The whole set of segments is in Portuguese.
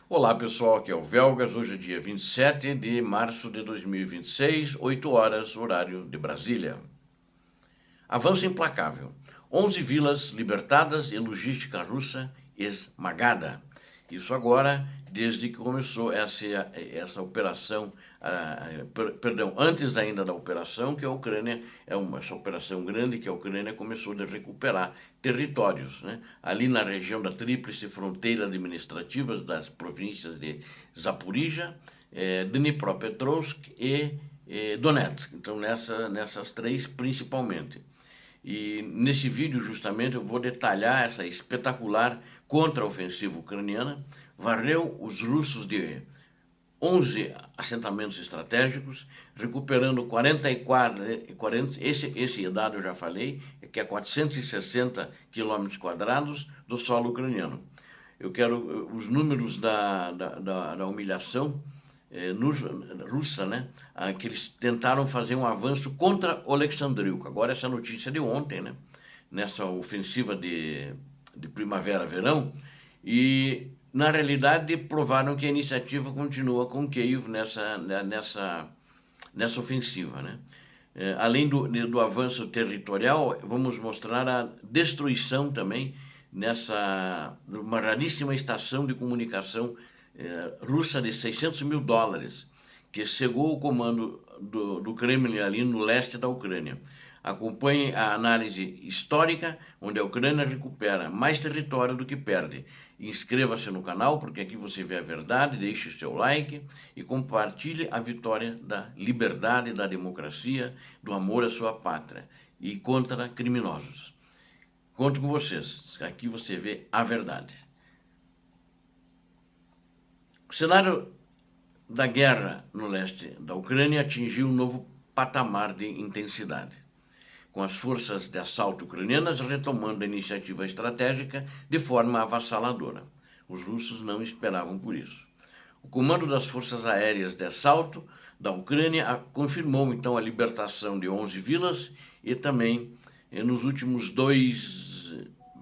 Olá pessoal, aqui é o Velgas, hoje é dia 27 de março de 2026, 8 horas, horário de Brasília. Avanço implacável. 11 vilas libertadas e logística russa esmagada. Isso agora, desde que começou essa operação, perdão, antes ainda da operação, que a Ucrânia, essa operação grande que a Ucrânia começou a recuperar territórios, né? Ali na região da tríplice fronteira administrativa das províncias de Zaporizhia, Dnipropetrovsk e Donetsk. Então, nessas três principalmente. E nesse vídeo, justamente, eu vou detalhar essa espetacular contra-ofensiva ucraniana. Varreu os russos de 11 assentamentos estratégicos, recuperando 44, esse dado eu já falei, que é 460 quilômetros quadrados do solo ucraniano. Eu quero os números da humilhação russa, né? Que eles tentaram fazer um avanço contra Alexandriuca. Agora, essa notícia de ontem, né? Nessa ofensiva de primavera-verão, e na realidade provaram que a iniciativa continua com Kiev nessa ofensiva, né? Além do avanço territorial, vamos mostrar a destruição também nessa uma raríssima estação de comunicação russa de 600 mil dólares, que cegou o comando do Kremlin ali no leste da Ucrânia. Acompanhe a análise histórica, onde a Ucrânia recupera mais território do que perde. Inscreva-se no canal, porque aqui você vê a verdade, deixe seu like e compartilhe a vitória da liberdade, da democracia, do amor à sua pátria e contra criminosos. Conto com vocês, aqui você vê a verdade. O cenário da guerra no leste da Ucrânia atingiu um novo patamar de intensidade, com as forças de assalto ucranianas retomando a iniciativa estratégica de forma avassaladora. Os russos não esperavam por isso. O comando das forças aéreas de assalto da Ucrânia confirmou então a libertação de 11 vilas e também nos últimos 2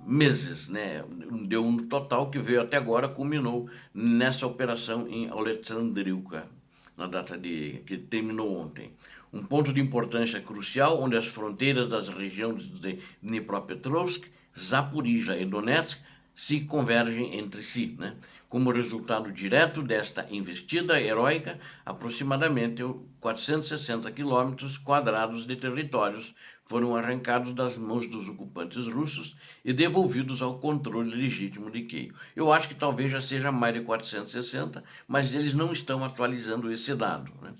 meses, né? Deu um total que veio até agora, culminou nessa operação em Alexandriuca, na data que terminou ontem. Um ponto de importância crucial, onde as fronteiras das regiões de Dnipropetrovsk, Zaporizhia e Donetsk se convergem entre si, né? Como resultado direto desta investida heróica, aproximadamente 460 quilômetros quadrados de territórios foram arrancados das mãos dos ocupantes russos e devolvidos ao controle legítimo de Kiev. Eu acho que talvez já seja mais de 460, mas eles não estão atualizando esse dado, né?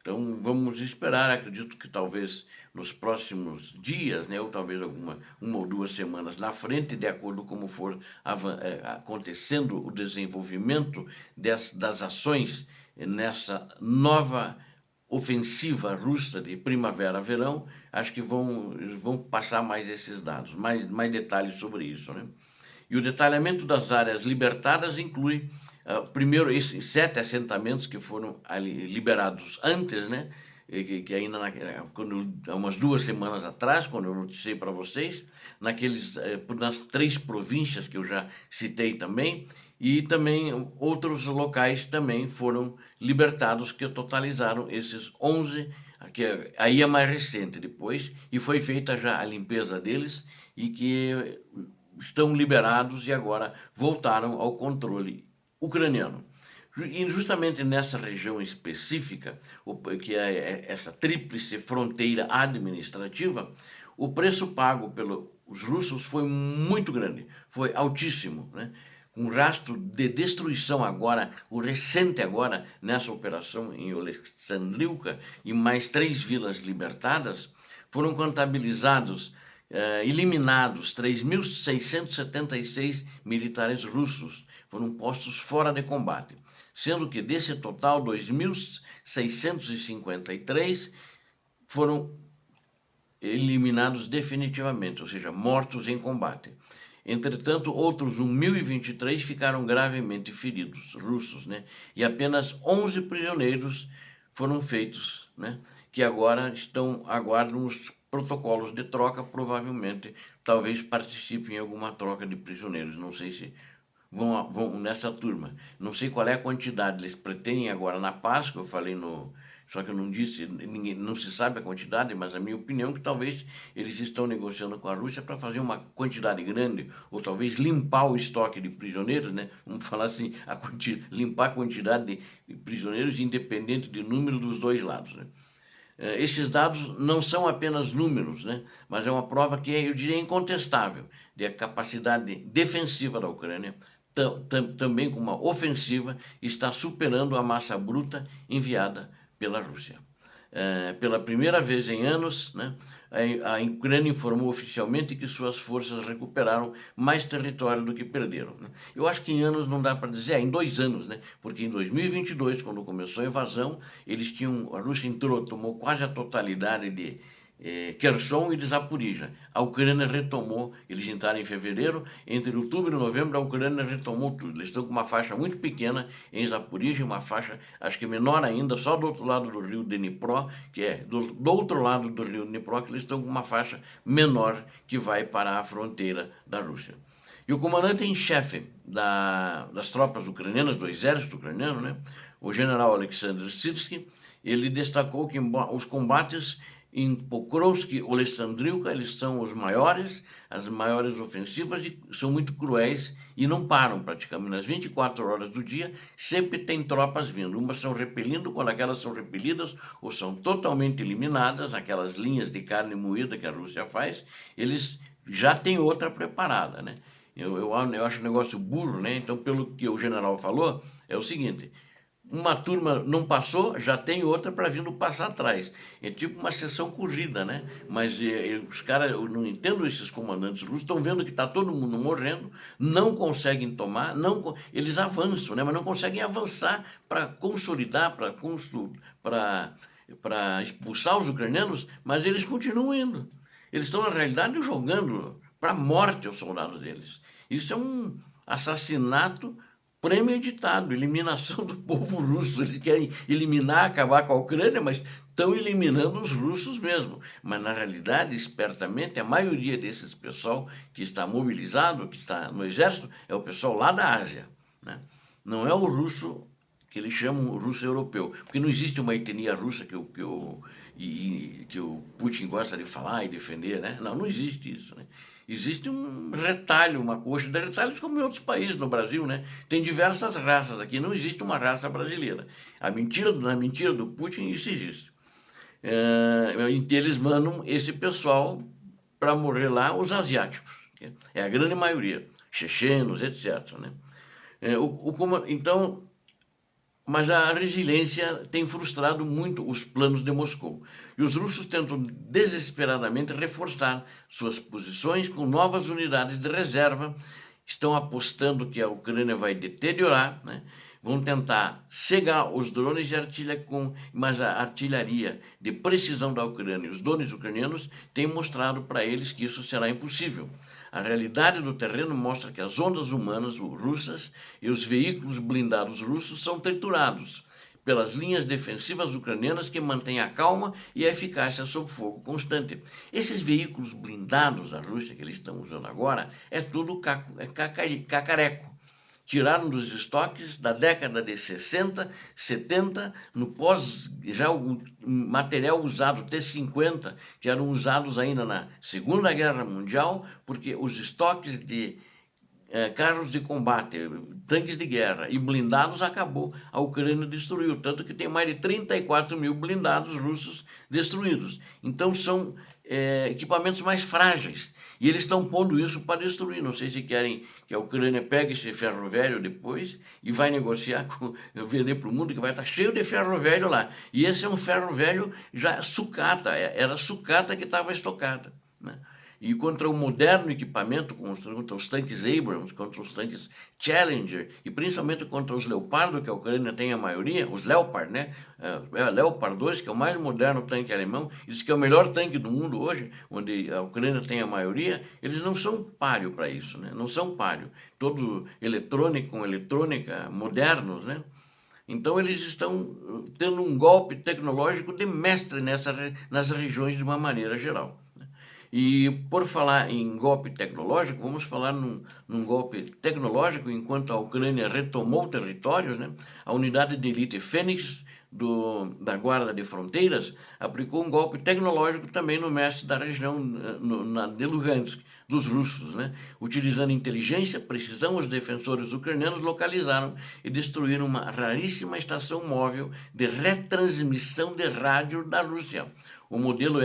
Então vamos esperar, acredito que talvez nos próximos dias, né, ou talvez uma ou 2 semanas na frente, de acordo com como for acontecendo o desenvolvimento das ações nessa nova ofensiva russa de primavera-verão, acho que vão passar mais esses dados, mais detalhes sobre isso, né? E o detalhamento das áreas libertadas inclui, primeiro, esses 7 assentamentos que foram ali liberados antes, né? Que ainda há umas 2 semanas atrás, quando eu noticiei para vocês, nas 3 províncias que eu já citei também, e também outros locais também foram libertados, que totalizaram esses 11, que aí é mais recente depois, e foi feita já a limpeza deles, e que estão liberados e agora voltaram ao controle ucraniano. E justamente nessa região específica, que é essa tríplice fronteira administrativa, o preço pago pelos russos foi muito grande, foi altíssimo, né? Um rastro de destruição agora, o recente agora, nessa operação em Alexandriuca, e mais 3 vilas libertadas, foram contabilizados eliminados 3.676 militares russos, foram postos fora de combate, sendo que desse total 2.653 foram eliminados definitivamente, ou seja, mortos em combate. Entretanto, outros 1.023 ficaram gravemente feridos, russos, né? E apenas 11 prisioneiros foram feitos, né? Que agora aguardam os protocolos de troca, provavelmente, talvez participem em alguma troca de prisioneiros. Não sei se vão nessa turma. Não sei qual é a quantidade, eles pretendem agora na Páscoa, eu falei no... Só que eu não disse, ninguém, não se sabe a quantidade, mas a minha opinião é que talvez eles estão negociando com a Rússia para fazer uma quantidade grande, ou talvez limpar o estoque de prisioneiros, né? Vamos falar assim, limpar a quantidade de prisioneiros independente do número dos dois lados, né? Esses dados não são apenas números, né? Mas é uma prova que eu diria incontestável de a capacidade defensiva da Ucrânia, também com uma ofensiva, está superando a massa bruta enviada pela Rússia. Pela primeira vez em anos, né, a Ucrânia informou oficialmente que suas forças recuperaram mais território do que perderam, né? Eu acho que em anos não dá para dizer, em 2 anos, né? Porque em 2022, quando começou a invasão, a Rússia entrou, tomou quase a totalidade de Kherson e de Zaporizhia. A Ucrânia retomou, eles entraram em fevereiro, entre outubro e novembro a Ucrânia retomou tudo. Eles estão com uma faixa muito pequena em Zaporizhia, uma faixa, acho que menor ainda, só do outro lado do rio Dnipro, que é do outro lado do rio Dnipro, que eles estão com uma faixa menor que vai para a fronteira da Rússia. E o comandante em chefe das tropas ucranianas, do exército ucraniano, né, o general Alexander Sirski, ele destacou que os combates em Pokrovsk e Alexandriivka, eles são as maiores ofensivas e são muito cruéis e não param praticamente. Nas 24 horas do dia, sempre tem tropas vindo. Umas são repelindo, quando aquelas são repelidas ou são totalmente eliminadas, aquelas linhas de carne moída que a Rússia faz, eles já têm outra preparada, né? Eu acho um negócio burro, né? Então, pelo que o general falou, é o seguinte: uma turma não passou, já tem outra para vindo passar atrás. É tipo uma sessão corrida, né? Mas os caras, eu não entendo esses comandantes russos, estão vendo que está todo mundo morrendo, não conseguem tomar, eles avançam, né? Mas não conseguem avançar para consolidar, para expulsar os ucranianos, mas eles continuam indo. Eles estão, na realidade, jogando para a morte os soldados deles. Isso é um assassinato premeditado, eliminação do povo russo. Eles querem eliminar, acabar com a Ucrânia, mas estão eliminando os russos mesmo. Mas, na realidade, espertamente, a maioria desses pessoal que está mobilizado, que está no exército, é o pessoal lá da Ásia, né? Não é o russo que eles chamam russo europeu, porque não existe uma etnia russa que o Putin gosta de falar e defender, né? Não existe isso, né? Existe um retalho, uma coxa de retalhos, como em outros países, no Brasil, né? Tem diversas raças aqui, não existe uma raça brasileira. Na mentira do Putin, isso existe. Eles mandam esse pessoal para morrer lá, os asiáticos, que é a grande maioria, chechenos, etc., né? Então, mas a resiliência tem frustrado muito os planos de Moscou. E os russos tentam desesperadamente reforçar suas posições com novas unidades de reserva. Estão apostando que a Ucrânia vai deteriorar, né? Vão tentar cegar os drones de artilharia, mas a artilharia de precisão da Ucrânia e os drones ucranianos têm mostrado para eles que isso será impossível. A realidade do terreno mostra que as ondas humanas russas e os veículos blindados russos são triturados pelas linhas defensivas ucranianas que mantêm a calma e a eficácia sob fogo constante. Esses veículos blindados da Rússia que eles estão usando agora é tudo cacareco. Tiraram dos estoques da década de 60, 70, já o material usado T-50, que eram usados ainda na Segunda Guerra Mundial, porque os estoques de carros de combate, tanques de guerra e blindados acabou. A Ucrânia destruiu, tanto que tem mais de 34 mil blindados russos destruídos. Então são equipamentos mais frágeis. E eles estão pondo isso para destruir. Não sei se querem que a Ucrânia pegue esse ferro velho depois e vai negociar, vender para o mundo, que vai estar cheio de ferro velho lá. E esse é um ferro velho já sucata, era sucata que estava estocada, né? E contra o moderno equipamento, contra os tanques Abrams, contra os tanques Challenger, e principalmente contra os Leopard, que a Ucrânia tem a maioria, os Leopard, né? Leopard 2, que é o mais moderno tanque alemão, isso que é o melhor tanque do mundo hoje, onde a Ucrânia tem a maioria, eles não são páreo para isso, né? Não são páreo. Todo eletrônico com eletrônica, modernos, né? Então eles estão tendo um golpe tecnológico de mestre nas regiões de uma maneira geral. E por falar em golpe tecnológico, vamos falar num golpe tecnológico enquanto a Ucrânia retomou territórios, né? A unidade de elite Fênix da Guarda de Fronteiras aplicou um golpe tecnológico também no mestre da região de Lugansk, dos russos, né? Utilizando inteligência, precisão, os defensores ucranianos localizaram e destruíram uma raríssima estação móvel de retransmissão de rádio da Rússia, o modelo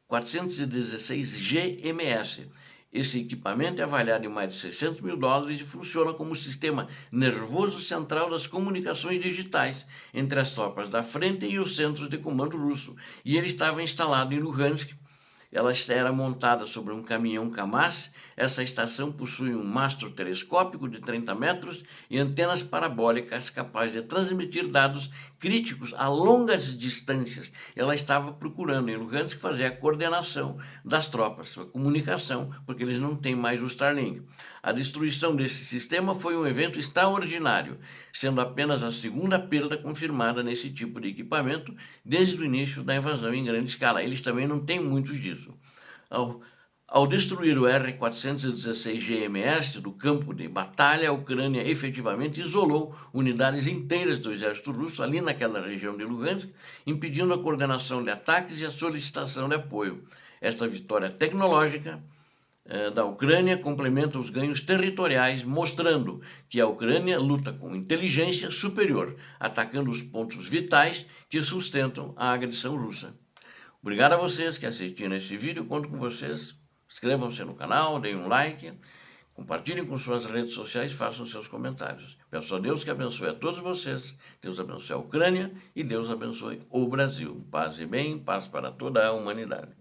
R416 GMS. Esse equipamento é avaliado em mais de US$ 600.000 e funciona como sistema nervoso central das comunicações digitais entre as tropas da frente e os centros de comando russo. E ele estava instalado em Luhansk. Ela era montada sobre um caminhão Kamaz. Essa estação possui um mastro telescópico de 30 metros e antenas parabólicas capazes de transmitir dados críticos a longas distâncias. Ela estava procurando em Lugansk fazer a coordenação das tropas, a comunicação, porque eles não têm mais o Starlink. A destruição desse sistema foi um evento extraordinário, sendo apenas a segunda perda confirmada nesse tipo de equipamento desde o início da invasão em grande escala. Eles também não têm muitos disso. Ao destruir o R-416 GMS do campo de batalha, a Ucrânia efetivamente isolou unidades inteiras do exército russo ali naquela região de Lugansk, impedindo a coordenação de ataques e a solicitação de apoio. Esta vitória tecnológica da Ucrânia complementa os ganhos territoriais, mostrando que a Ucrânia luta com inteligência superior, atacando os pontos vitais que sustentam a agressão russa. Obrigado a vocês que assistiram esse vídeo, conto com vocês. Inscrevam-se no canal, deem um like, compartilhem com suas redes sociais, façam seus comentários. Peço a Deus que abençoe a todos vocês, Deus abençoe a Ucrânia e Deus abençoe o Brasil. Paz e bem, paz para toda a humanidade.